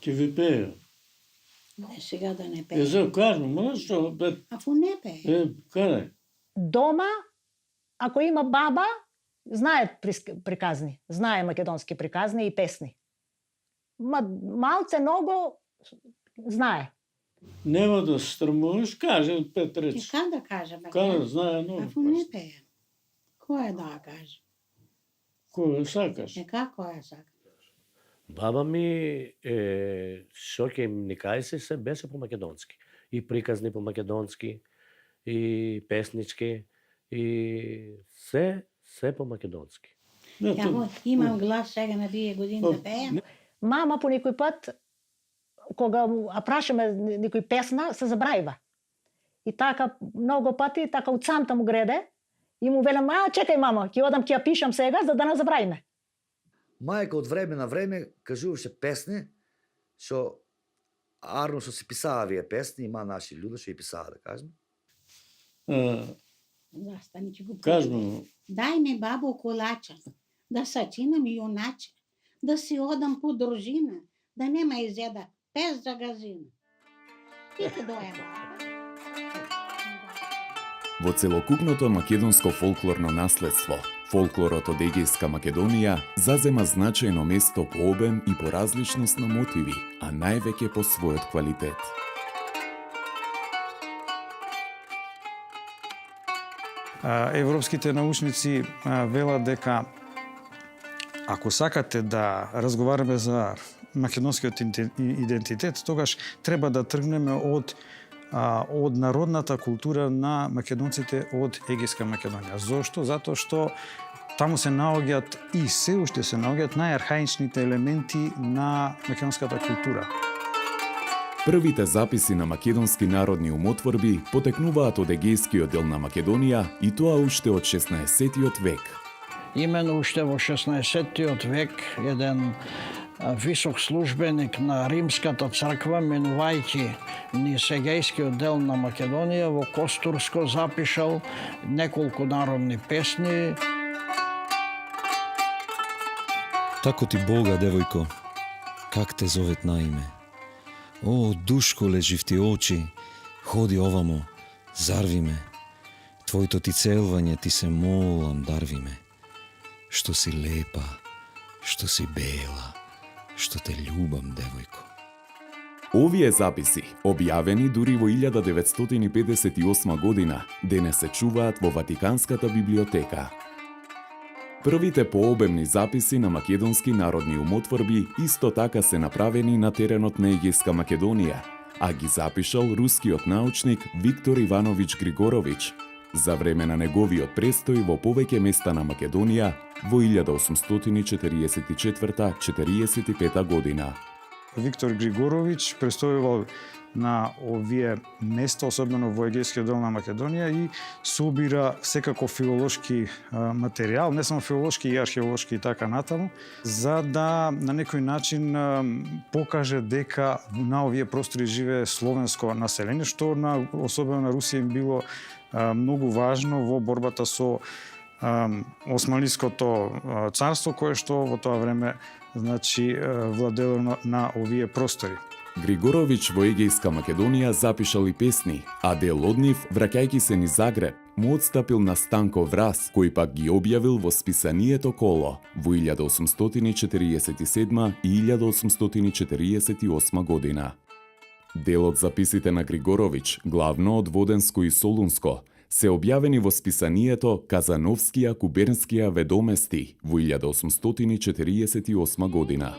Ќе ви пеја. Не, сега да не пее. За кажам, што бе. Афу не пее. Карај. Дома, ако има баба, знае приказни, знае македонски приказни и песни. Малце много знае. Нема да се страмуваш, каже пет речи. Кај да кажа, бе? Каде знае много. Афу не пее. Кој да каже? Кој сакаш? Како ја сакаш? Баба ми што ќе ни кајсе се беше по македонски. И приказни по македонски, и песнички, и се по македонски. Ја имам глас сега на 2 години да пеем. Мама по некој пат, кога прашаме некој песна, се забрајва. И така многу пати, така од самта му греде, и му велам, чекај мамо, ќе одам ќе ја пишам сега, за да не забрајме. Мајка од време на време кажуваше песни, што арно што се писаа вие песни, има наши луѓе што ја писаа, да кажем. Да, стани ќе го Кажем. Дај ми бабо колача, да сачинам јуначе, да си одам по дружина, да нема изеда пес за газина. И те дојава. Во целокупното македонско фолклорно наследство, фолклорот од Егејска Македонија зазема значајно место по обем и по различност на мотиви, а највеќе по својот квалитет. Европските научници велат дека ако сакате да разговараме за македонскиот идентитет, тогаш треба да тргнеме од народната култура на македонците од Егејска Македонија. Зошто? Затоа што таму се наоѓаат и се уште се наоѓаат најархаичните елементи на македонската култура. Првите записи на македонски народни умотворби потекнуваат од Егејскиот дел на Македонија и тоа уште од 16-тиот век. Имено уште во 16-тиот век еден висок службеник на Римската црква, менувајќи низ Егејскиот дел на Македонија, во Костурско запишал неколку народни песни. Тако ти Бога, девојко, как те зовет на име? О, душко лежив ти очи, ходи овамо, зарви ме. Твоето ти целвање ти се молам, дарви ме. Што си лепа, што си бела, што те љубам, девојко. Овие записи, објавени дури во 1958 година, денес се чуваат во Ватиканската библиотека. Првите пообемни записи на македонски народни умотворби исто така се направени на теренот на Егејска Македонија, а ги запишал рускиот научник Виктор Иванович Григорович за време на неговиот престој во повеќе места на Македонија во 1844-45 година. Виктор Григорович престојувал на овие места, особено во Егејскиот дел на Македонија, и собира секако филолошки материјал, не само филолошки и археолошки и така натаму, за да на некој начин покаже дека на овие простори живее словенско население, што особено на Русија им било многу важно во борбата со Османлиското царство, кое што во тоа време владело на овие простори. Григорович во Егејска Македонија запишал и песни, а дел од нив, враќајќи се низ Загреб, му отстапил на Станко Враз, кој пак ги објавил во списанието Коло во 1847 и 1848 година. Дел од записите на Григорович, главно од Воденско и Солунско, се објавени во списанието Казановскија губернскија ведомести во 1848 година.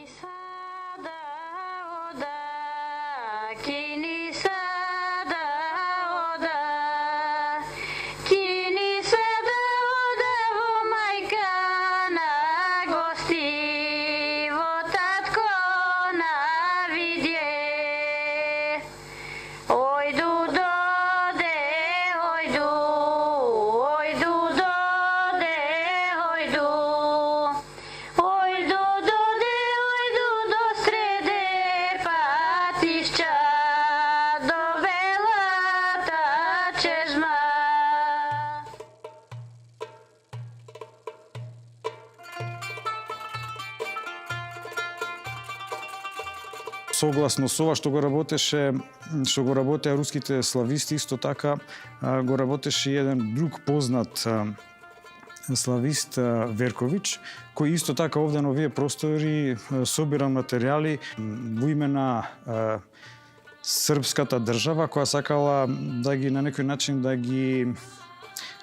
Согласно со ова што го работеа руските слависти, исто така го работеше и еден друг познат славист Веркович, кој исто така овде на овие простори собира материјали во име на српската држава, која сакала да ги на некој начин да ги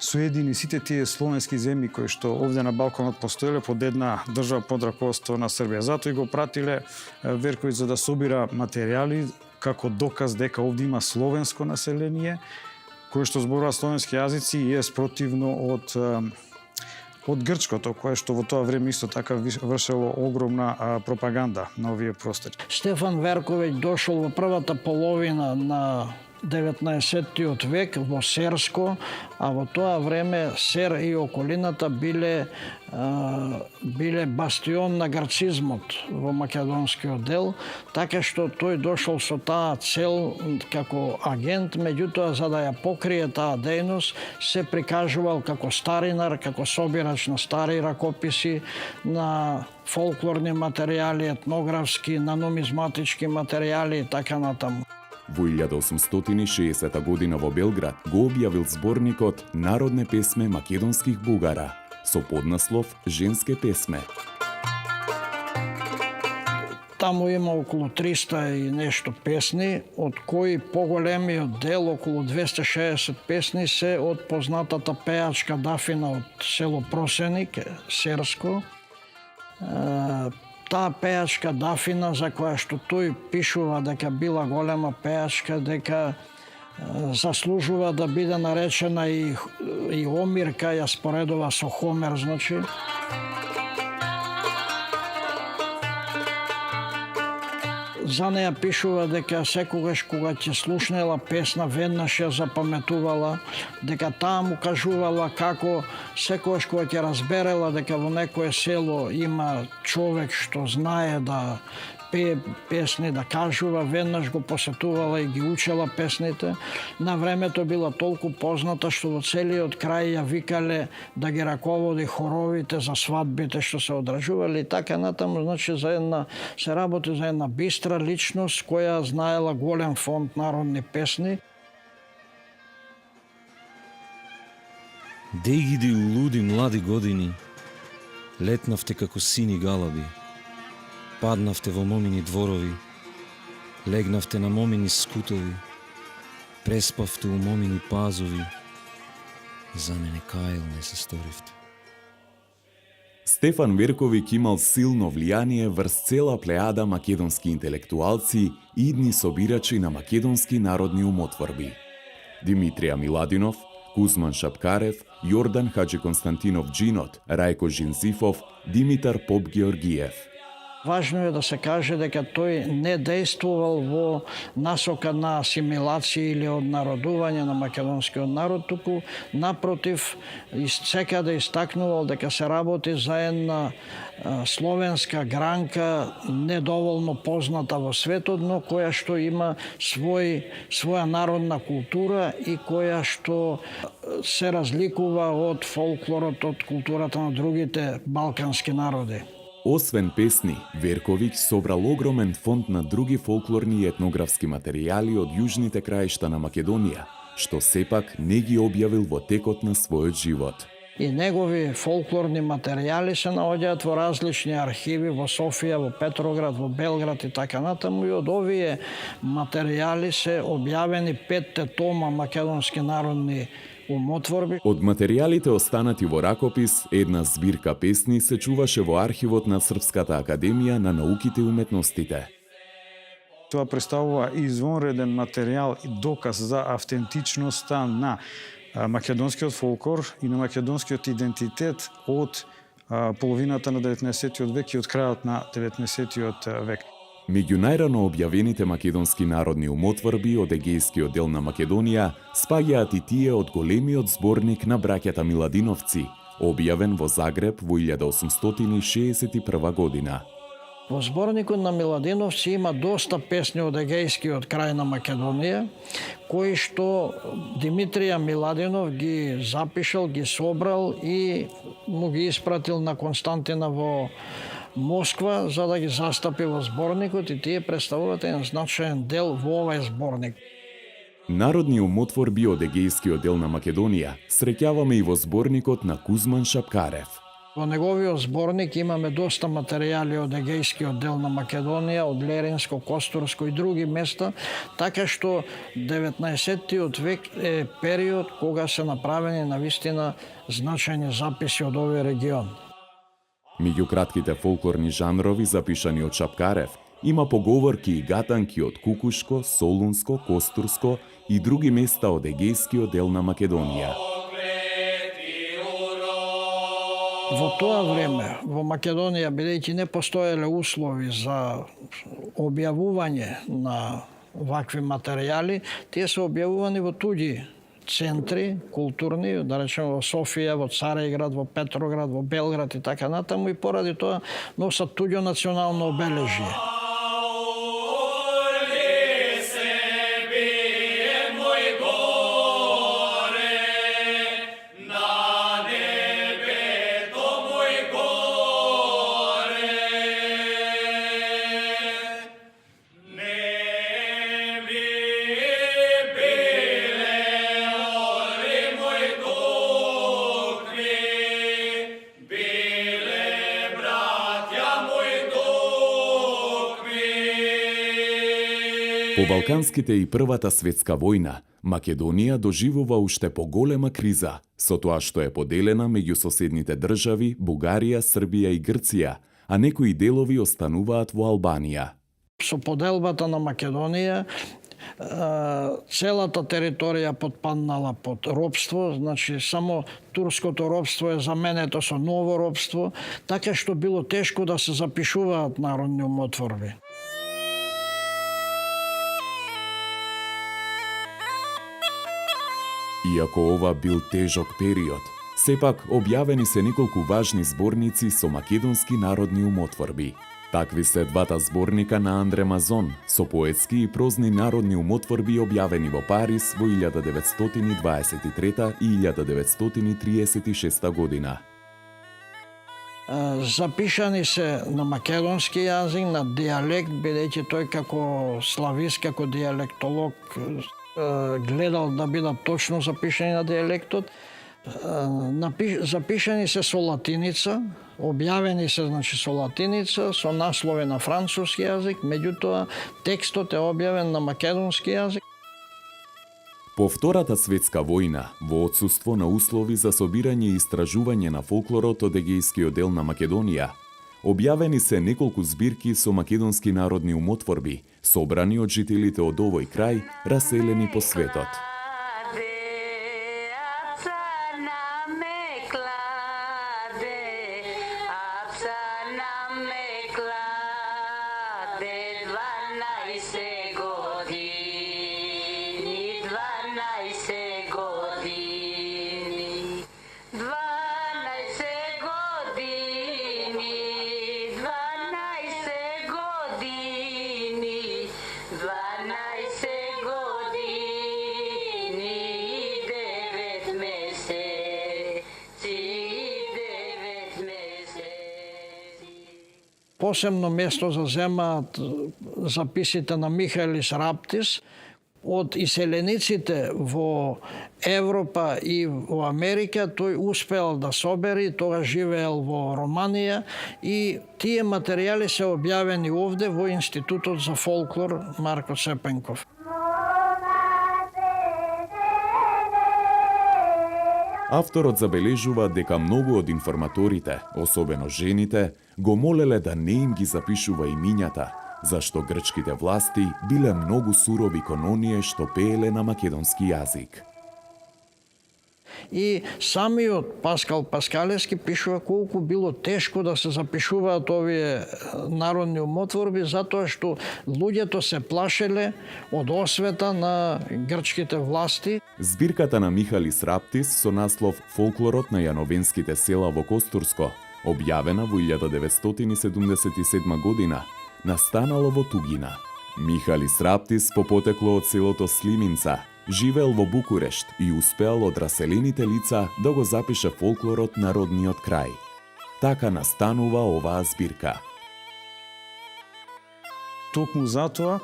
соедини сите тие словенски земји кои што овде на Балканот постоеле под една држава под раководство на Србија. Затоа и го пратиле Верковиќ за да собира материјали како доказ дека овде има словенско население кое што зборува словенски јазици и е спротивно од грчкото, кое што во тоа време исто така вршело огромна пропаганда на овие простори. Стефан Верковиќ дошол во првата половина на 19. век во Серско, а во тоа време Сер и околината биле бастион на грцизмот во македонскиот дел, така што тој дошол со таа цел како агент, меѓутоа за да ја покрие таа дејност се прикажувал како старинар, како собирач на стари ракописи, на фолклорни материјали, етнографски, на нумизматички материјали и така натаму. Во 1860 година во Белград го објавил зборникот Народне песме македонских бугара со поднаслов Женске песме. Таму има околу 300 и нешто песни, од кои поголемиот дел, околу 260 песни, се од познатата пеачка Дафина од село Просеник, Серско. Таа пеачка Дафина, за која што тој пишува дека била голема пеачка, дека заслужува да биде наречена и Омирка, ја споредува со Хомер, значи. За неја пишува дека секогаш кога ќе слушнела песна, веднаш ја запаметувала, дека таа му кажувала како секогаш кога ќе разберела дека во некое село има човек што знае да пее песни, да кажува, веднаш го посетувала и ги учела песните. На времето била толку позната што во целиот крај ја викале да ги раководи хоровите за свадбите што се одржували и така натаму, значи се работи за една бистра личност која знаела голем фонд народни песни. Дегиди луди млади години, летнавте како сини галаби, паднавте во момини дворови, легнавте на момини скутови, преспавте у момини пазови, за мене кајл не се сторивте. Стефан Верковиќ имал силно влијание врз цела плејада македонски интелектуалци и идни собирачи на македонски народни умотворби. Димитрија Миладинов, Кузман Шапкарев, Јордан Хаџи Константинов Джинот, Рајко Жинзифов, Димитар Поп Георгиев. Важно е да се каже дека тој не действувал во насока на асимилација или однародување на македонскиот народ, туку напротив секаде истакнувал дека се работи за една словенска гранка недоволно позната во светот, но која што има своја народна култура и која што се разликува од фолклорот, од културата на другите балкански народи. Освен песни, Верковиќ собрал огромен фонд на други фолклорни и етнографски материјали од јужните краишта на Македонија, што сепак не ги објавил во текот на својот живот. И негови фолклорни материјали се наоѓаат во различни архиви во Софија, во Петроград, во Белград и така натаму, и од овие материјали се објавени 5 тома македонски народни умотворби. Од материјалите останати во ракопис, една збирка песни се чуваше во архивот на Српската академија на науките и уметностите. Тоа представува извонреден материјал и доказ за автентичноста на македонскиот фолклор и на македонскиот идентитет од половината на 19 век и од крајот на 19 век. Меѓу најрано објавените македонски народни умотворби од егејскиот дел на Македонија спаѓаат и тие од големиот зборник на браќата Миладиновци, објавен во Загреб во 1861 година. Во зборникот на Миладиновци има доста песни од егејскиот крај на Македонија, кои што Димитрија Миладинов ги запишал, ги собрал и му ги испратил на Константина во Москва за да ги застапи во зборникот, и тие представуваат еден значаен дел во овој зборник. Народни умотворби од егејскиот дел на Македонија среќаваме и во зборникот на Кузман Шапкарев. Во неговиот зборник имаме доста материјали од егејскиот дел на Македонија, од Леринско, Костурско и други места, така што 19-тиот век е период кога се направени навистина значајни записи од овој регион. Меѓу кратките фолклорни жанрови запишани од Шапкарев има поговорки и гатанки од Кукушко, Солунско, Костурско и други места од егејскиот дел на Македонија. Во тоа време, во Македонија, бидејќи не постоеле услови за објавување на вакви материјали, тие се објавувани во туѓи центри културни, да речеме во Софија, во Цареград, во Петроград, во Белград и така натаму, и поради тоа носат туѓо национално обележје. По Балканските и Првата светска војна, Македонија доживува уште поголема криза, со тоа што е поделена меѓу соседните држави Бугарија, Србија и Грција, а некои делови остануваат во Албанија. Со поделбата на Македонија, целата територија потпаднала под робство, значи само турското робство е заменето со ново робство, така што било тешко да се запишуваат народни умотворби. Иако ова бил тежок период, сепак објавени се неколку важни зборници со македонски народни умотворби. Такви се двата зборника на Андре Мазон со поетски и прозни народни умотворби објавени во Париз во 1923 и 1936 година. Запишани се на македонски јазик, на дијалект, бидејќи тој како славист, како дијалектолог гледал да бидат точно запишани на дијалектот. Запишани се со латиница, објавени се значи со латиница, со наслови на француски јазик, меѓутоа текстот е објавен на македонски јазик. По Втората светска војна, во отсуство на услови за собирање и истражување на фолклорот од егејскиот дел на Македонија, објавени се неколку збирки со македонски народни умотворби, собрани од жителите од овој крај, раселени по светот. Посебно место заземаат записите на Михалис Раптис. Од иселениците во Европа и во Америка тој успеал да собери, тога живеел во Романија и тие материјали се објавени овде во Институтот за фолклор Марко Цепенков. Авторот забележува дека многу од информаторите, особено жените, го молеле да не им ги запишува имињата, зашто грчките власти биле многу сурови кон оние што пееле на македонски јазик. И самиот Паскал Паскалевски пишува колку било тешко да се запишуваат овие народни умотворби, затоа што луѓето се плашеле од освета на грчките власти. Збирката на Михалис Раптис со наслов «Фолклорот на јановенските села во Костурско», објавена во 1977 година, настанало во Тугина. Михалис Раптис по потекло од селото Слиминца, живеел во Букурешт и успеал од раселените лица да го запише фолклорот на родниот крај. Така настанува оваа збирка. Токму затоа,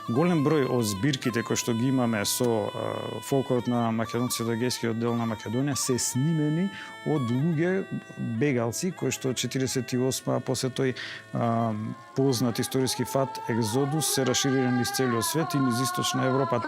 голем број од збирките кои што ги имаме со фолклорот на македонците од егејскиот дел на Македонија се снимени од луѓе бегалци кои што 48 после тој познат историски фат екзодус се расшириле низ целиот свет и низ источна Европа.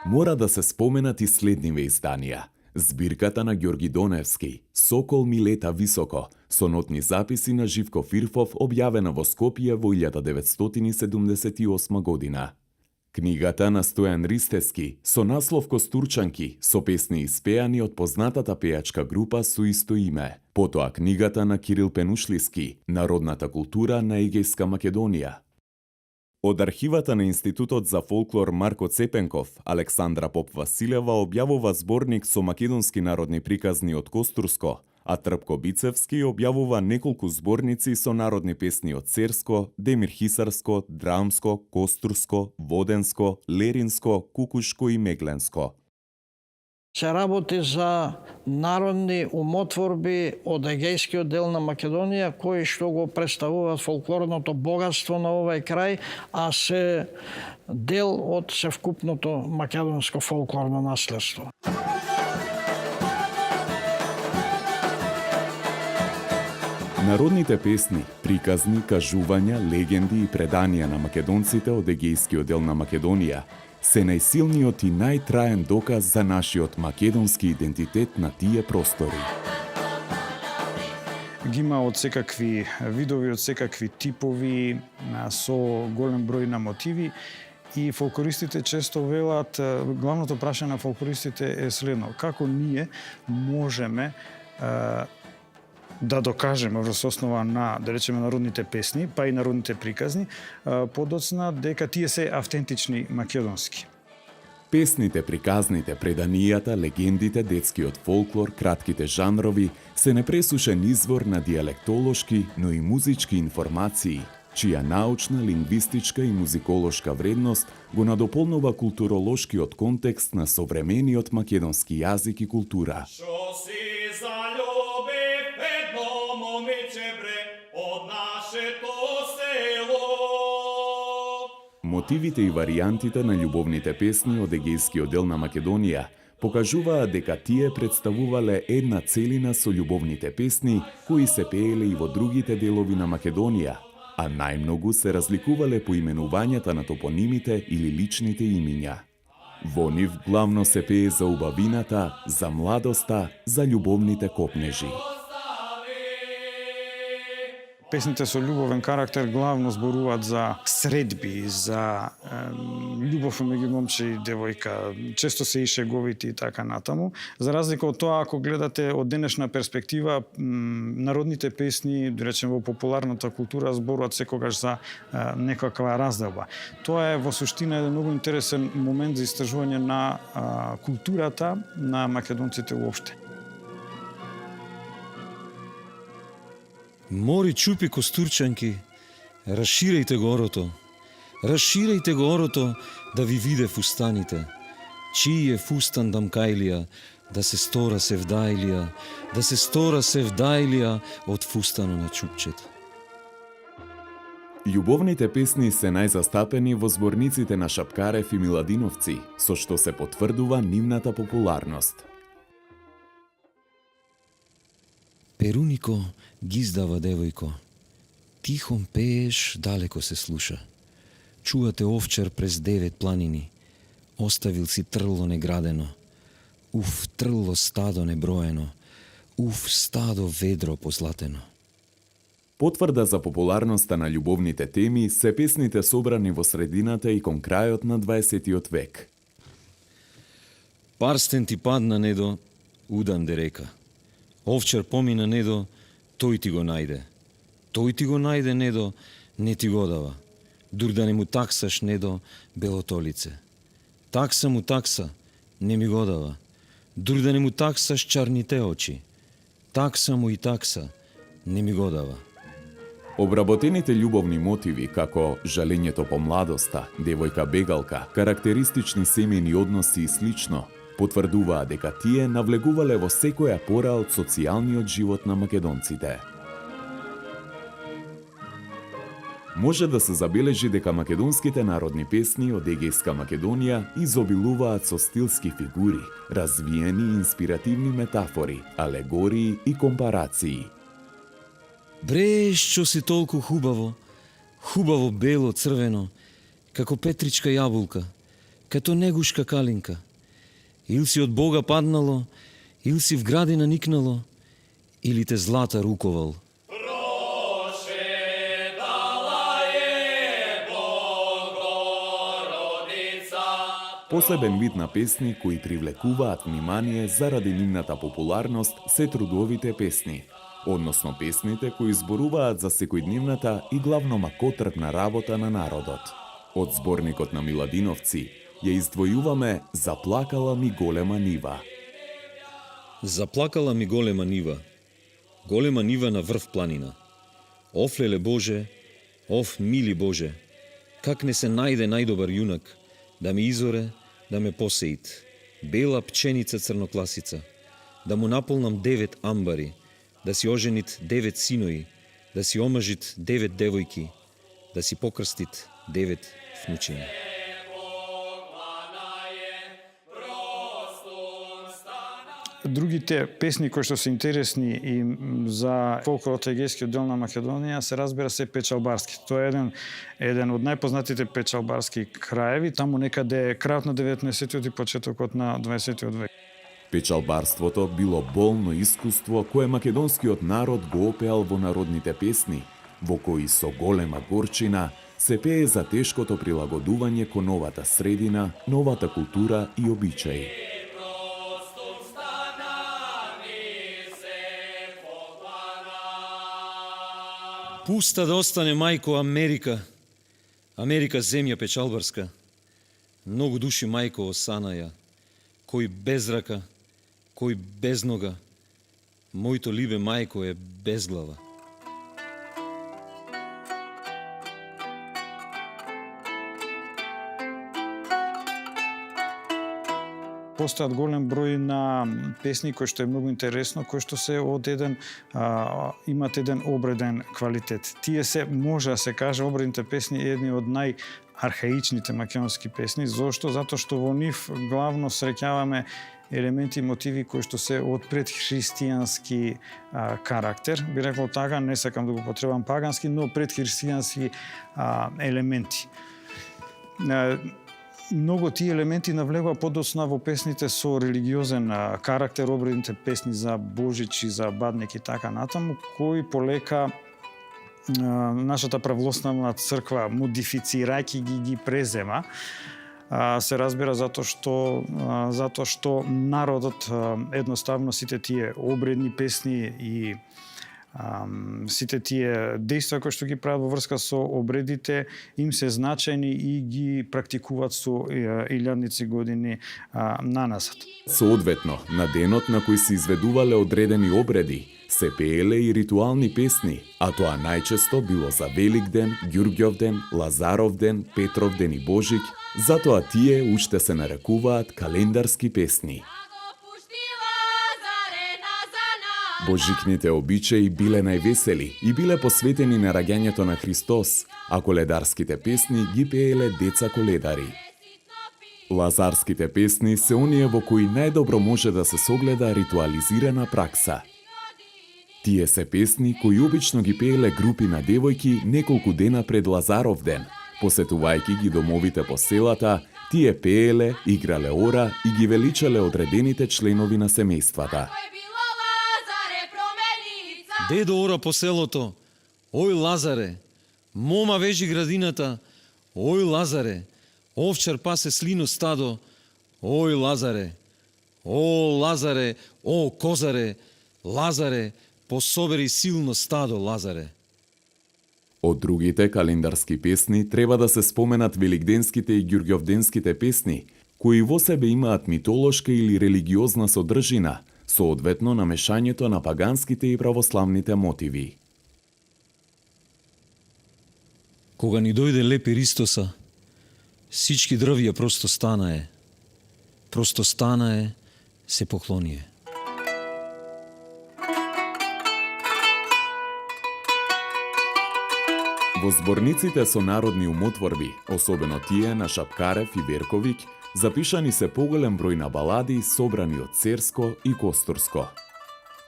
Мора да се споменат и следниве изданија. Збирката на Ѓорги Доневски, Сокол ми лета високо, со нотни записи на Живко Фирфов, објавена во Скопје во 1978 година. Книгата на Стојан Ристески, со наслов Костурчанки, со песни испеани од познатата пејачка група со исто име. Потоа книгата на Кирил Пенушлиски, Народната култура на Егејска Македонија. Од архивата на Институтот за фолклор Марко Цепенков, Александра Поп Василева објавува зборник со македонски народни приказни од Костурско, а Трпко Бицевски објавува неколку зборници со народни песни од Церско, Демир Хисарско, Драмско, Костурско, Воденско, Леринско, Кукушко и Мегленско. Се работи за народни умотворби од егејскиот дел на Македонија, кои што го представуваат фолклорното богатство на овај крај, а се дел од севкупното македонско фолклорно наследство. Народните песни, приказни, кажувања, легенди и преданија на македонците од егејскиот дел на Македонија се најсилниот и најтраен доказ за нашиот македонски идентитет на тие простори. Ги има од секакви видови, од секакви типови, со голем број на мотиви и фолклористите често велат, главното прашање на фолклористите е следно: како ние можеме да докажеме врз основа на, да речеме, народните песни, па и народните приказни, подоцна дека тие се автентични македонски. Песните, приказните, преданијата, легендите, детскиот фолклор, кратките жанрови се непресушен извор на диалектолошки, но и музички информации, чија научна, лингвистичка и музиколошка вредност го надополнува културолошкиот контекст на современиот македонски јазик и култура. Мотивите и варијантите на љубовните песни од егејскиот дел на Македонија покажуваат дека тие представувале една целина со ľубовните песни кои се пееле и во другите делови на Македонија, а најмногу се разликувале по именувањата на топонимите или личните имиња. Во нив главно се пее за убавината, за младоста, за љубовните копнежи. Песните со љубовен карактер главно зборуваат за средби, за љубов меѓу момче и девојка, често се и шеговити и така натаму. За разлика од тоа, ако гледате од денешна перспектива, народните песни, да речем во популарната култура, зборуваат секогаш за некаква разделба. Тоа е во суштина еден многу интересен момент за истражување на културата на македонците уопште. Мори чупи костурчанки, расширејте го орото. Расширејте го орото да ви виде фустаните. Чиј е фустан дамкајлија, да се стора севдајлија, да се стора севдајлија од фустано на чупчето. Љубовните песни се најзастапени во зборниците на Шапкарев и Миладиновци, со што се потврдува нивната популарност. Перунико, гиздава девојко, тихом пееш, далеко се слуша. Чувате овчар през 9 планини, оставил си трло неградено. Уф, трло стадо неброено, уф, стадо ведро позлатено. Потврда за популарноста на љубовните теми се песните собрани во средината и кон крајот на 20 век. Парстен ти падна, недо, удан де река. Овчар помина, недо, тој ти го најде. Тој ти го најде, недо, не ти го дава. Дур да не му таксаш, недо, белотолице. Такса му такса, не ми го дава. Дур да не му таксаш чарните очи. Такса му и такса, не ми го дава. Обработените љубовни мотиви, како жалењето по младоста, девојка бегалка, карактеристични семејни односи и слично, потврдуваа дека тие навлегувале во секоја пора од социјалниот живот на македонците. Може да се забележи дека македонските народни песни од Егејска Македонија изобилуваат со стилски фигури, развиени и инспиративни метафори, алегории и компарации. Бре, што си толку хубаво, хубаво бело црвено, како петричка јабулка, като негушка калинка. Ил си од Бога паднало, ил си в градина никнало, или те злата руковал. Посебен вид на песни кои привлекуваат внимание заради нивната популарност се трудовите песни, односно песните кои зборуваат за секојдневната и главно макотрпна работа на народот. Од зборникот на Миладиновци ја издвојуваме "Заплакала ми голема нива". Заплакала ми голема нива на врв планина. Оф, леле Боже, оф, мили Боже, как не се најде најдобар јунак, да ми изоре, да ме посеит. Бела пченица црнокласица, да му наполнам 9 амбари, да си оженит 9 синои, да си омажит 9 девојки, да си покрстит 9 внучиња. Другите песни кои што се интересни и за фолклорот егејскиот дел на Македонија се разбира се печалбарски. Тоа е еден од најпознатите печалбарски краеви, таму некаде крајот на 19-тиот и почетокот на 20-тиот век. Печалбарството било болно искуство кое македонскиот народ го опеал во народните песни, во кои со голема горчина се пее за тешкото прилагодување кон новата средина, новата култура и обичаи. Пуста да остане, мајко, Америка. Америка земја печалбарска. Многу души, мајко, осанаја. Кој без рака, кој без нога. Моето либе, мајко, е без глава. Постојат голем број на песни кои што е многу интересно, кои што се од имат еден обреден квалитет. Тие се, може да се каже, обредните песни едни од најархаичните македонски песни. Зошто? Затоа што во нив главно среќаваме елементи и мотиви кои што се од предхристијански карактер. Би рекол така, не сакам да го потребам пагански, но предхристијански елементи. Многу тие елементи навлегува подоцна во песните со религиозен карактер, обредните песни за Божич и за Бадник и така натаму, кои полека нашата православна црква, модифицирајќи ги презема, се разбира затоа што народот едноставно сите тие обредни песни и сите тие дејства кои што ги прават во врска со обредите им се значајни и ги практикуваат со илјадници години наназад. Соодветно, на денот на кој се изведувале одредени обреди, се пееле и ритуални песни, а тоа најчесто било за Великден, Ѓурѓовден, Лазаровден, Петровден и Божик, затоа тие уште се нарекуваат календарски песни. Божикните обичаи биле највесели и биле посветени на раѓањето на Христос, а коледарските песни ги пееле деца коледари. Лазарските песни се оние во кои најдобро може да се согледа ритуализирана пракса. Тие се песни кои обично ги пееле групи на девојки неколку дена пред Лазаровден. Посетувајќи ги домовите по селата, тие пееле, играле ора и ги величале одредените членови на семејствата. Дедо ора по селото, ој Лазаре, мома вежи градината, ој Лазаре, овчар пасе слино стадо, ој Лазаре, о Лазаре, о Козаре, Лазаре, пособери силно стадо, Лазаре. Од другите календарски песни треба да се споменат великденските и ѓурѓовденските песни, кои во себе имаат митолошка или религиозна содржина, соодветно на мешањето на паганските и православните мотиви. Кога ни дојде лепи Ристоса, сички дрвја просто станае, се поклоние. Во зборниците со народни умотворби, особено тие на Шапкарев и Верковиќ, запишани се поголем број на балади собрани од Церско и Костурско.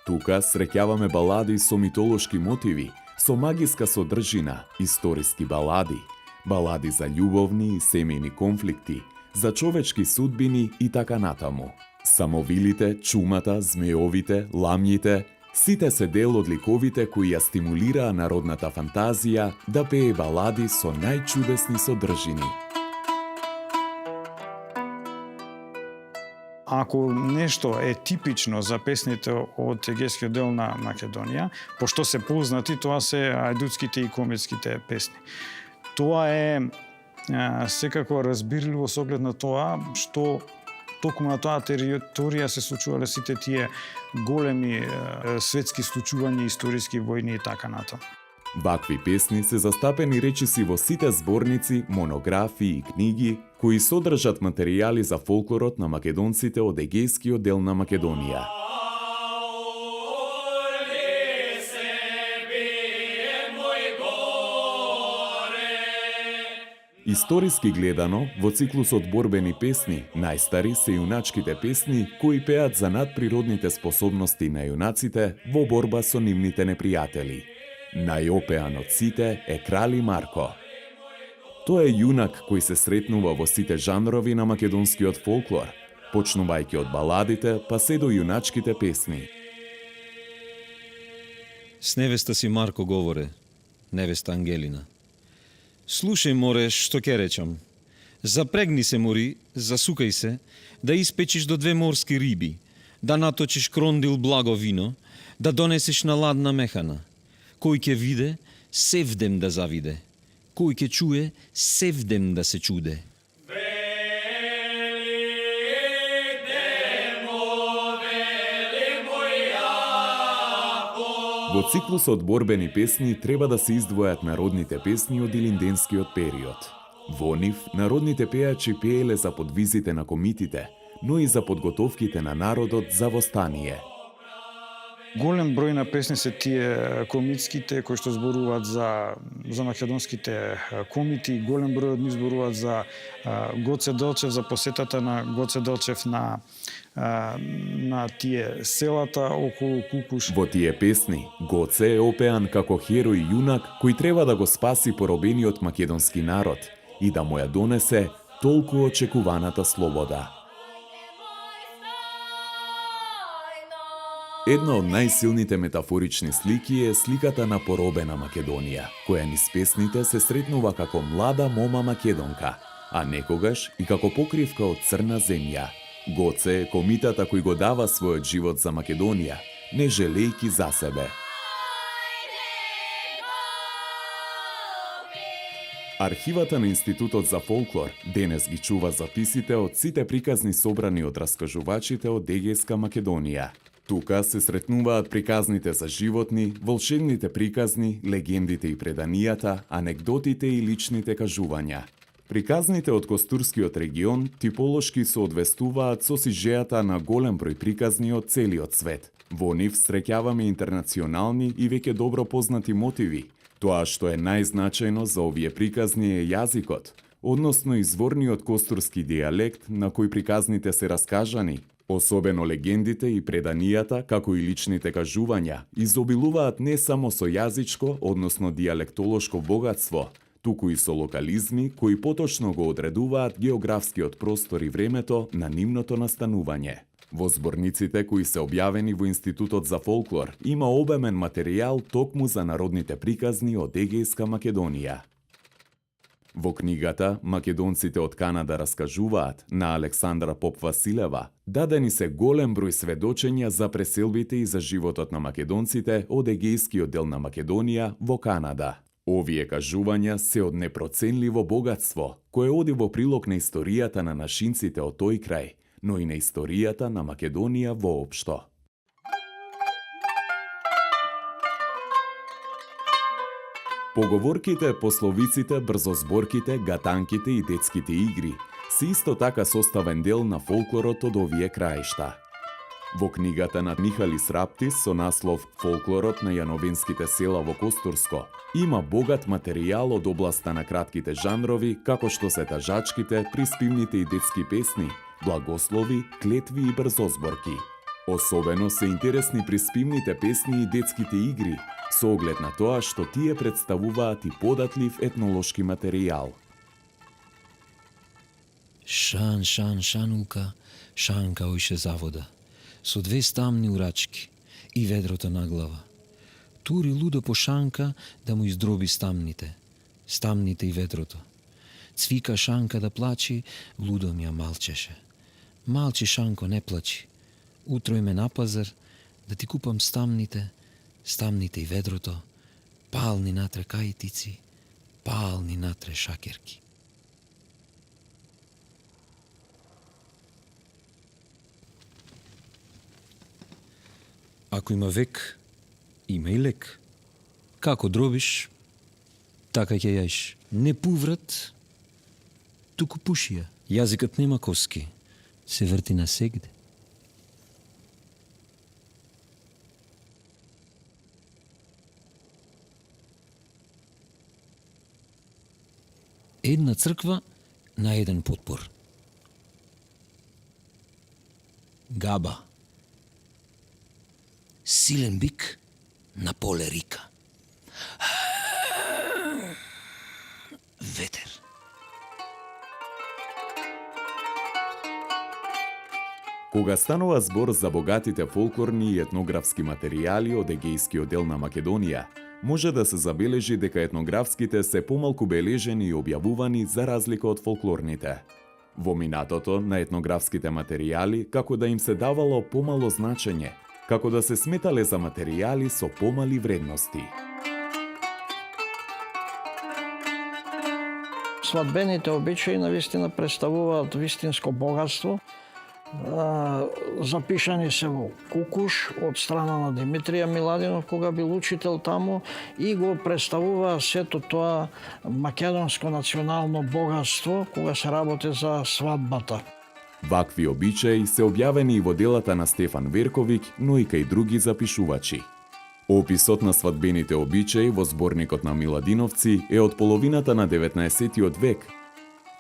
Тука среќаваме балади со митолошки мотиви, со магиска содржина, историски балади, балади за љубовни и семејни конфликти, за човечки судбини и така натаму. Самовилите, чумата, змеовите, ламјите, сите се дел од ликовите кои ја стимулираа народната фантазија да пее балади со најчудесни содржини. Ако нешто е типично за песните од егејскиот дел на Македонија, пошто се познати, тоа се ајдутските и комитските песни. Тоа е секако разбирливо со оглед на тоа што токму на таа територија се случувале сите тие големи светски случувања, историски војни и така натаму. Вакви песни се застапени речиси во сите зборници, монографии и книги кои содржат материјали за фолклорот на македонците од егејскиот дел на Македонија. Историски гледано, во циклусот борбени песни, најстари се јуначките песни кои пеат за надприродните способности на јунаците во борба со нивните непријатели. Најопеан од сите е Крали Марко. Тој е јунак кој се сретнува во сите жанрови на македонскиот фолклор, почнувајќи од баладите па се до јуначките песни. С невеста си Марко говоре, невеста Ангелина. Слушај, море, што ќе речам. Запрегни се, мори, засукај се, да испечиш до 2 морски риби, да наточиш крондил благо вино, да донесеш на ладна механа. Кој ќе виде, севдем да завиде. Кој ќе чуе, севдем да се чуде. Во циклусот борбени песни треба да се издвојат народните песни од илинденскиот период. Во нив, народните пејачи пееле за подвизите на комитите, но и за подготовките на народот за востание. Голем број на песни се тие комитските кои што зборуваат за македонските комити, голем број од нив зборуваат за Гоце Делчев, за посетата на Гоце Делчев на тие селата околу Кукуш. Во тие песни, Гоце е опеан како херој јунак кој треба да го спаси поробениот македонски народ и да му ја донесе толку очекуваната слобода. Една од најсилните метафорични слики е сликата на поробена Македонија, која низ песните се сретнува како млада мома македонка, а некогаш и како покривка од црна земја. Гоце е комитата кој го дава својот живот за Македонија, не желејки за себе. Архивата на Институтот за фолклор денес ги чува записите од сите приказни собрани од раскажувачите од Егејска Македонија. Тука се сретнуваат приказните за животни, волшебните приказни, легендите и преданијата, анекдотите и личните кажувања. Приказните од Костурскиот регион типолошки соодвестуваат со сижејата на голем број приказни од целиот свет. Во нив среќаваме интернационални и веќе добро познати мотиви. Тоа што е најзначајно за овие приказни е јазикот, односно изворниот костурски дијалект на кој приказните се раскажани. Особено легендите и преданијата, како и личните кажувања, изобилуваат не само со јазичко, односно дијалектолошко богатство, туку и со локализми кои поточно го одредуваат географскиот простор и времето на нивното настанување. Во зборниците кои се објавени во Институтот за фолклор има обемен материјал токму за народните приказни од Егејска Македонија. Во книгата «Македонците од Канада раскажуваат» на Александра Поп-Василева дадени се голем број сведочења за преселбите и за животот на македонците од Егејскиот дел на Македонија во Канада. Овие кажувања се од непроценливо богатство, кое оди во прилог на историјата на нашинците од тој крај, но и на историјата на Македонија воопшто. Поговорките, пословиците, брзозборките, гатанките и детските игри се исто така составен дел на фолклорот од овие краишта. Во книгата на Михалис Раптис со наслов «Фолклорот на јановинските села во Костурско» има богат материјал од областа на кратките жанрови, како што се тажачките, приспивните и детски песни, благослови, клетви и брзозборки. Особено се интересни приспивните песни и детските игри, со оглед на тоа што тие представуваат и податлив етнолошки материјал. Шан, шан, шанулка, шанка ојше завода, со две стамни урачки и ведрото на глава. Тури лудо по шанка да му издроби стамните и ведрото. Цвика шанка да плачи, лудо ми ја малчеше. Малчи шанко, не плачи. Утро име на пазар да ти купам стамните и ведрото, пални натре кајтици, пални натре шакерки. Ако има век, има и лек. Како дробиш, така ќе јаиш. Не пуврат, туку пушија. Јазикот нема коски, се врти на сегде. Една црква на еден потпор. Габа. Силен бик на поле рика. Ветер. Кога станува збор за богатите фолклорни и етнографски материјали од Егејскиот дел на Македонија, може да се забележи дека етнографските се помалку бележени и објавувани за разлика од фолклорните. Во минатото на етнографските материјали како да им се давало помало значење, како да се сметале за материјали со помали вредности. Свадбените обичаи навистина представуваат вистинско богатство. Запишани се во Кукуш од страна на Димитрија Миладинов, кога бил учител таму, и го представува сето тоа македонско национално богатство кога се работи за свадбата. Вакви обичаи се објавени и во делата на Стефан Верковиќ, но и кај други запишувачи. Описот на свадбените обичаи во зборникот на Миладиновци е од половината на 19 век.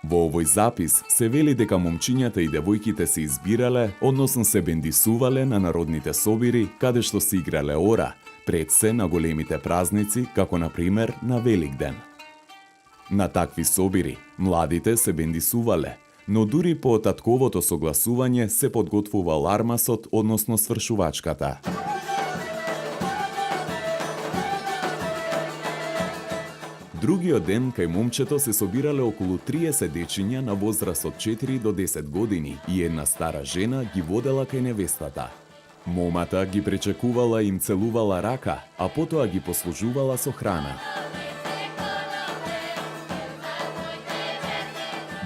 Во овој запис се вели дека момчињата и девојките се избирале, односно се бендисувале на народните собири, каде што се играле ора, пред се на големите празници, како на пример на Великден. На такви собири, младите се бендисувале, но дури по татковото согласување се подготвувал армасот, односно свршувачката. Другиот ден кај момчето се собирале околу 30 дечиња на возраст од 4 до 10 години и една стара жена ги водела кај невестата. Момата ги пречекувала и им целувала рака, а потоа ги послужувала со храна.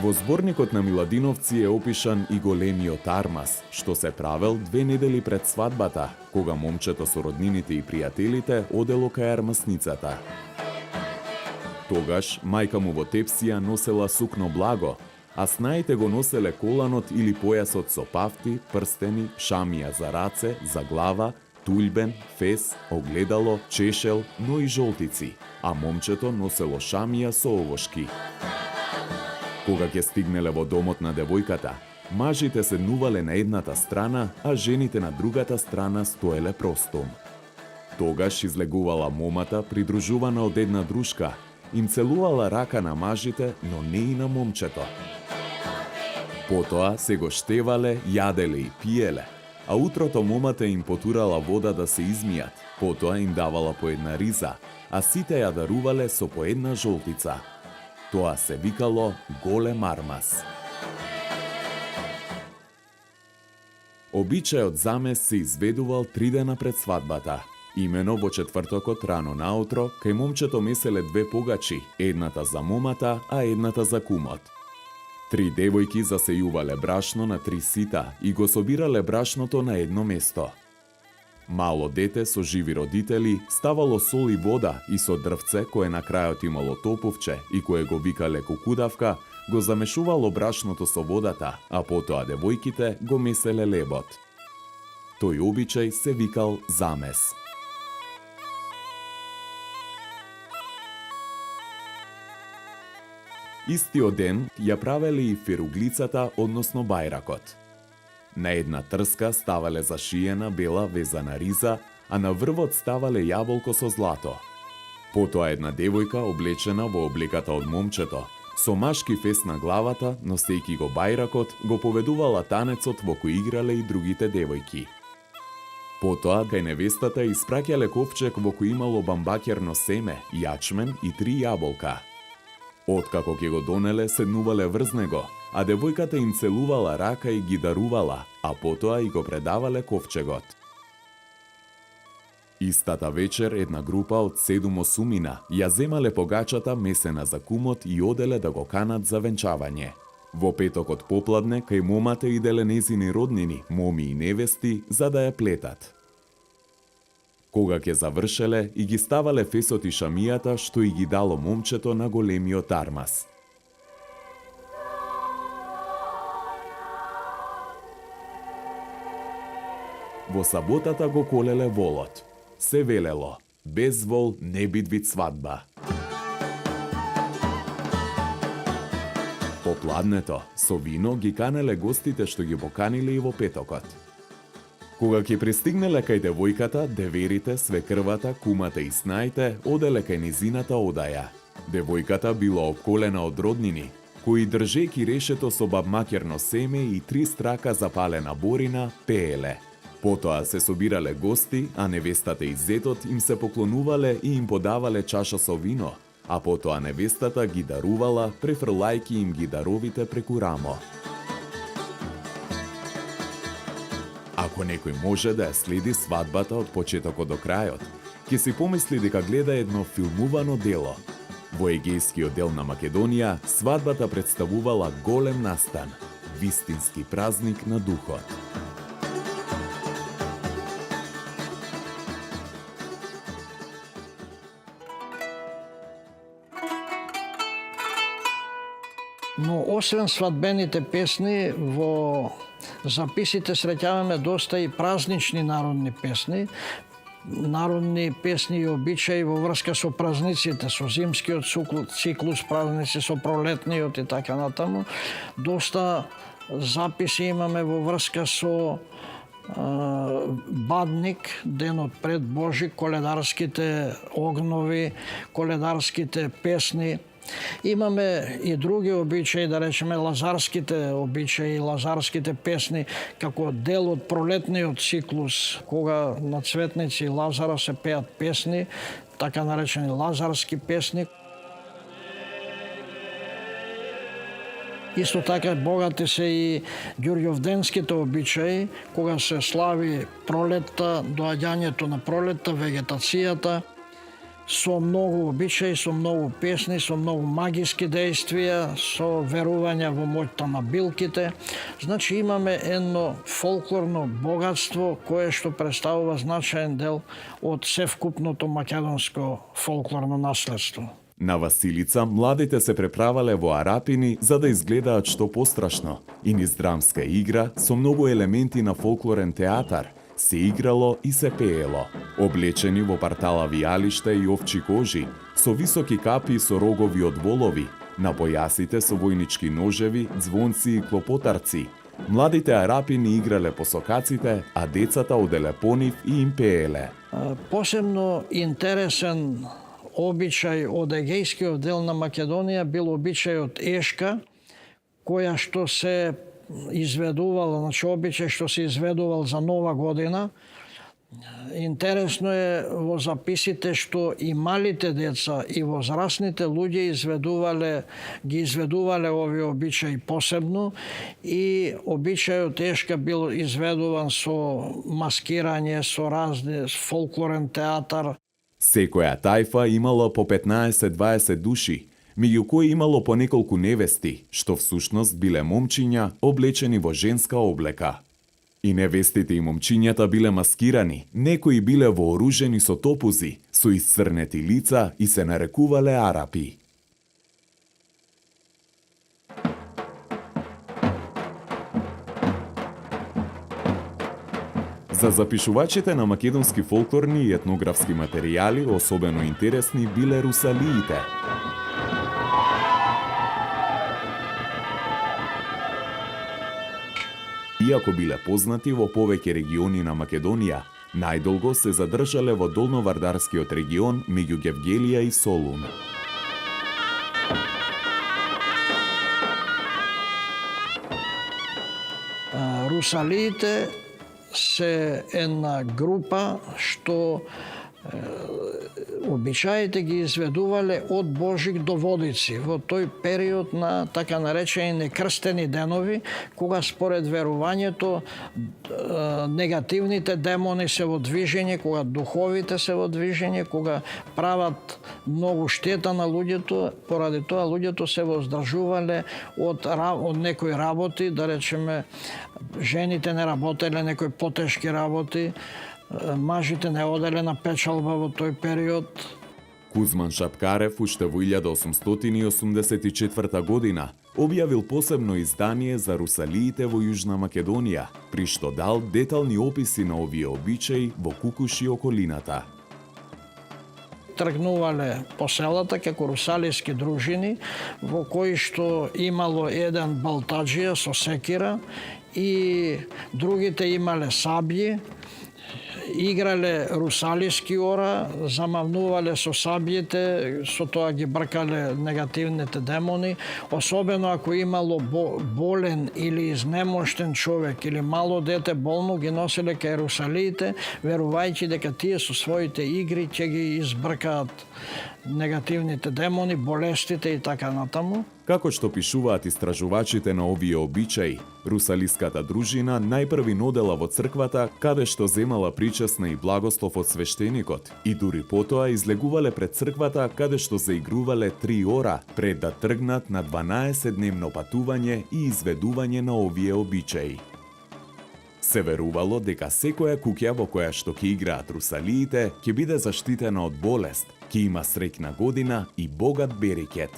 Во зборникот на Миладиновци е опишан и големиот армаз, што се правел 2 недели пред свадбата, кога момчето со роднините и пријателите одело кај армасницата. Тогаш мајка му во тепсија носела сукно благо, а снаите го носеле коланот или појасот со пафти, прстени, шамија за раце, за глава, тульбен, фес, огледало, чешел, но и жолтици, а момчето носело шамија со овошки. Кога ќе стигнеле во домот на девојката, мажите седнувале на едната страна, а жените на другата страна стоеле простом. Тогаш излегувала момата, придружувана од една дружка, им целувала рака на мажите, но не и на момчето. Потоа се го штевале, јаделе и пиеле, а утрото момата им потурала вода да се измијат, потоа им давала по една риза, а сите ја дарувале со по една жолтица. Тоа се викало голем армаз. Обичајот замес се изведувал 3 дена пред свадбата. Имено во четвртокот рано наутро, кај момчето меселе 2 погачи, едната за момата, а едната за кумот. 3 девојки засејувале брашно на 3 сита и го собирале брашното на едно место. Мало дете со живи родители ставало сол и вода и со дрвце кое на крајот имало топовче и кое го викале кукудавка, го замешувало брашното со водата, а потоа девојките го меселе лебот. Тој обичај се викал замес. Истиот ден ја правеле и феруглицата, односно бајракот. На една трска ставале зашиена бела везана риза, а на врвот ставале јаболко со злато. Потоа една девојка облечена во облеката од момчето, со машки фес на главата, носејки го бајракот, го поведувала танецот во кој играле и другите девојки. Потоа кај невестата испраќале ковчег во кој имало бамбакерно семе, јачмен и 3 јаболка. Откако ќе го донеле, седнувале врз него, а девојката им целувала рака и ги дарувала, а потоа и го предавале ковчегот. Истата вечер една група од 7 осумина ја земале погачата месена за кумот и оделе да го канат за венчавање. Во петокот попладне кај момата иделе незини роднини, моми и невести, за да ја плетат. Кога ќе завршеле и ги ставале фесот и шамијата што и ги дало момчето на големиот армаз. Во саботата го колеле волот. Се велело, без вол не бидвит свадба. Попладнето, со вино ги канеле гостите што ги поканиле и во петокот. Кога ќе пристигнеле кај девојката, деверите, свекрвата, кумата и снаите оделе кај низината одаја. Девојката била обколена од роднини, кои држејки решето со бабмакерно семе и 3 страка запалена борина, пееле. Потоа се собирале гости, а невестата и зетот им се поклонувале и им подавале чаша со вино, а потоа невестата ги дарувала, префрлајки им ги даровите преку рамо. Ако некој може да ја следи свадбата од почетокот до крајот, ќе си помисли дека гледа едно филмувано дело. Во егејскиот дел на Македонија, свадбата представувала голем настан, вистински празник на духот. Но освен свадбените песни, во записите среќаваме доста и празнични народни песни, народни песни и обичаи во врска со празниците, со зимскиот циклус, празници со пролетниот и така натаму. Доста записи имаме во врска со Бадник, денот пред Божи, коледарските огнови, коледарските песни. Имаме и други обичаи, да речеме лазарските обичаи, лазарските песни, како дел од пролетниот циклус, кога на Цветници и Лазара се пеат песни, така наречени лазарски песни. Исто така богати се и ѓурѓовденските обичаи, кога се слави пролетта, доаѓањето на пролетта, вегетацијата, со многу обичаи, со многу песни, со многу магиски дејствија, со верувања во моќта на билките. Значи имаме едно фолклорно богатство кое што представува значаен дел од севкупното македонско фолклорно наследство. На Василица младите се преправале во Арапини за да изгледаат што пострашно. И низ драмска игра со многу елементи на фолклорен театар се играло и се пеело. Облечени во парталави алишта и овчи кожи, со високи капи и со рогови од волови, на појасите со војнички ножеви, звонци и клопотарци, младите Арапини играле по сокаците, а децата оделе по нив и им пееле. Посебно интересен обичај од егејскиот дел на Македонија бил обичајот ешка, која што се изведувала, значи обичај што се изведувал за Нова година. Интересно е во записите што и малите деца и возрастните луѓе ги изведувале овие обичаи посебно и обичајот ешка бил изведуван со маскирање, со разни фолклорен театар. Секоја тајфа имала по 15-20 души, меѓу кои имало по неколку невести, што всушност биле момчиња облечени во женска облека. И невестите и момчињата биле маскирани, некои биле вооружени со топузи, со исцрнети лица и се нарекувале Арапи. За запишувачите на македонски фолклорни и етнографски материјали особено интересни биле русалиите. Иако биле познати во повеќе региони на Македонија, најдолго се задржале во Долновардарскиот регион меѓу Гевгелија и Солун. Русалиите се една група што обичаите ги изведувале од Божик до Водици во тој период на така наречени некрстени денови, кога според верувањето негативните демони се во движење, кога духовите се во движење, кога прават многу штета на луѓето, поради тоа луѓето се воздржувале од некои работи, да речеме жените не работеле некои потешки работи, мажите не оделе на печалба во тој период. Кузман Шапкарев уште во 1884 година објавил посебно издание за русалиите во Јужна Македонија, при што дал детални описи на овие обичаи во Кукуш и околината. Тргнувале по селата како русалиски дружини, во кои што имало еден балтаджија со секира и другите имале сабји, играле русалиски ора, замавнувале со сабјите, со тоа ги бркале негативните демони, особено ако имало болен или изнемоштен човек или мало дете болно, ги носеле кај русалиите, верувајќи дека тие со своите игри ќе ги избркаат негативните демони, болестите и така натаму. Како што пишуваат истражувачите на овие обичаи, русалиската дружина најпрви нодела во црквата, каде што земала причесна и благослов од свештеникот, и дури потоа излегувале пред црквата, каде што заигрувале 3 ора пред да тргнат на 12-дневно патување и изведување на овие обичаи. Се верувало дека секоја куќа во која што ќе играат русалиите ќе биде заштитена од болест, ќе има среќна година и богат берекет.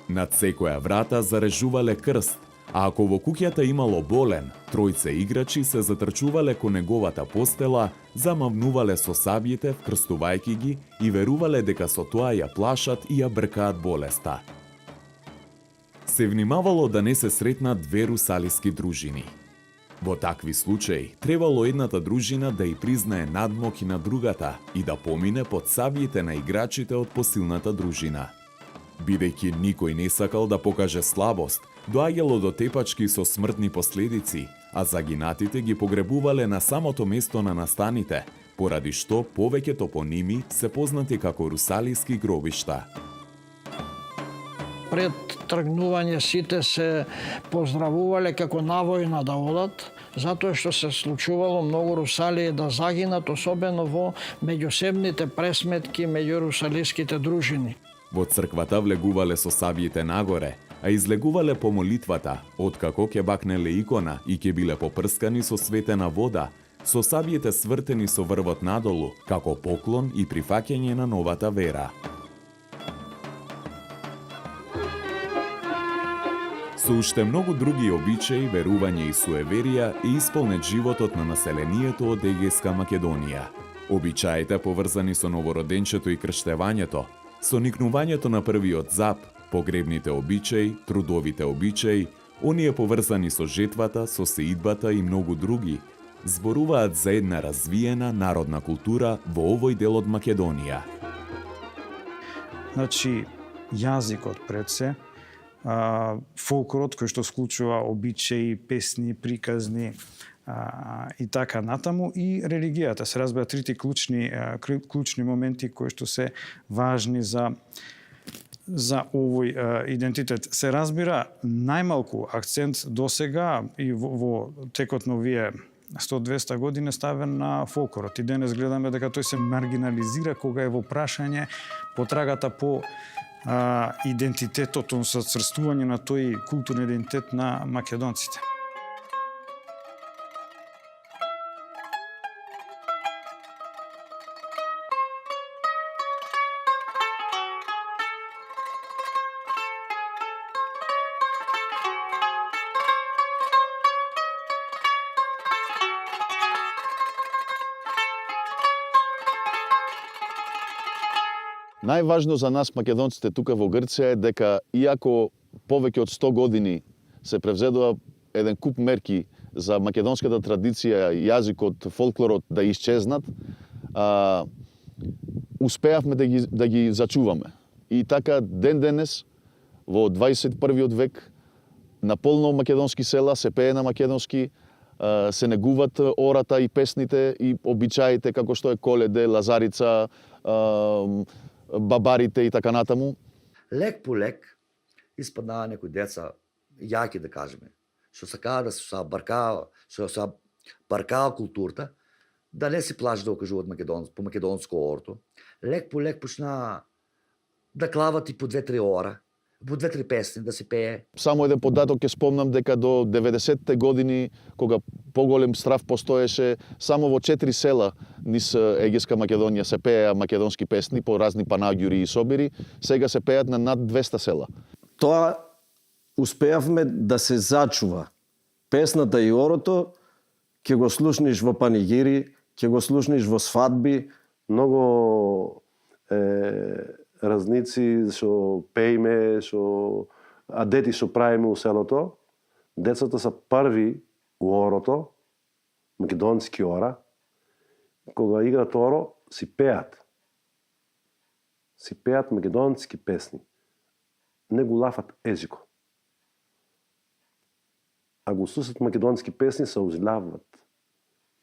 Над секоја врата зарежувале крст, а ако во куќата имало болен, тројце играчи се затрчувале кон неговата постела, замавнувале со сабјите, вкрстувајќи ги и верувале дека со тоа ја плашат и ја бркаат болеста. Се внимавало да не се сретнат две русалиски дружини. Во такви случаи, требало едната дружина да ја признае надмок и на другата и да помине под сабјите на играчите од посилната дружина. Бидејќи никој не сакал да покаже слабост, доаѓало до тепачки со смртни последици, а загинатите ги погребувале на самото место на настаните, поради што повеќето топоними се познати како русалиски гробишта. пред тргнување сите се поздравувале како навојна да одат, затоа што се случувало многу русалии да загинат, особено во меѓусебните пресметки меѓу русалиските дружини. Во црквата влегувале со сабиите нагоре, а излегувале по молитвата, откако ќе бакнеле икона и ќе биле попрскани со светена вода, со сабиите свртени со врвот надолу, како поклон и прифаќање на новата вера. Со уште многу други обичаи, верувања и суеверија е исполнет животот на населението од Егејска Македонија. Обичаите поврзани со новороденчето и крштевањето, со никнувањето на првиот зап, погребните обичаи, трудовите обичаи, оние поврзани со жетвата, со сеидбата и многу други, зборуваат за една развиена народна култура во овој дел од Македонија. Значи, јазикот пред се, фолклорот кој што склучува обичаи, песни, приказни и така натаму, и религијата. Се разбира трите клучни моменти кои што се важни за овој идентитет. Се разбира, најмалку акцент досега и во текот на овие 100-200 години ставен на фолклорот. И денес гледаме дека тој се маргинализира кога е во прашање потрагата по идентитетот, односно сцрстување на тој културен идентитет на македонците. Најважно за нас македонците тука во Грција е дека иако повеќе од 100 години се превзедува еден куп мерки за македонската традиција, јазикот, фолклорот да исчезнат, успеавме да ги зачуваме. И така ден денес во 21 век на полно македонски села се пее на македонски, се негуват ората и песните и обичаите како што е Коледе, Лазарица, бабарите и така натаму. Лек по лек испаднаа некои деца, јаки да кажеме, што сакаа да се баркаа културата, да не си плашат да окажуваат по македонско орто. Лек по лек почнаа да клават и по 2-3 ора, по 2-3 песни да се пее. Само еден податок ќе спомнам дека до 90-те години, кога поголем страв постоеше, само во 4 села низ Егејска Македонија се пееа македонски песни по разни панагјури и собири, сега се пеат на над 200 села. Тоа успеавме да се зачува. Песната и орото ќе го слушниш во панигири, ќе го слушниш во свадби, многу разници што пееме, а дети што правиме у селото. Децата се први у орото, македонски ора. Кога играат оро, си пеат. Си пеат македонски песни. Не го лафат езико. А го слушат македонски песни, се узлават.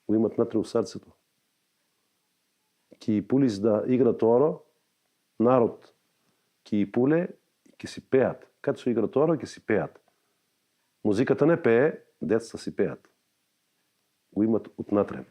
Го имат натре у срцето. Ки пулис да играат оро, народ ки пуле и ки си пеат. Кад се играат оро, ки си пеат. Музиката не пее, децата си пеат. Го имат отнатре.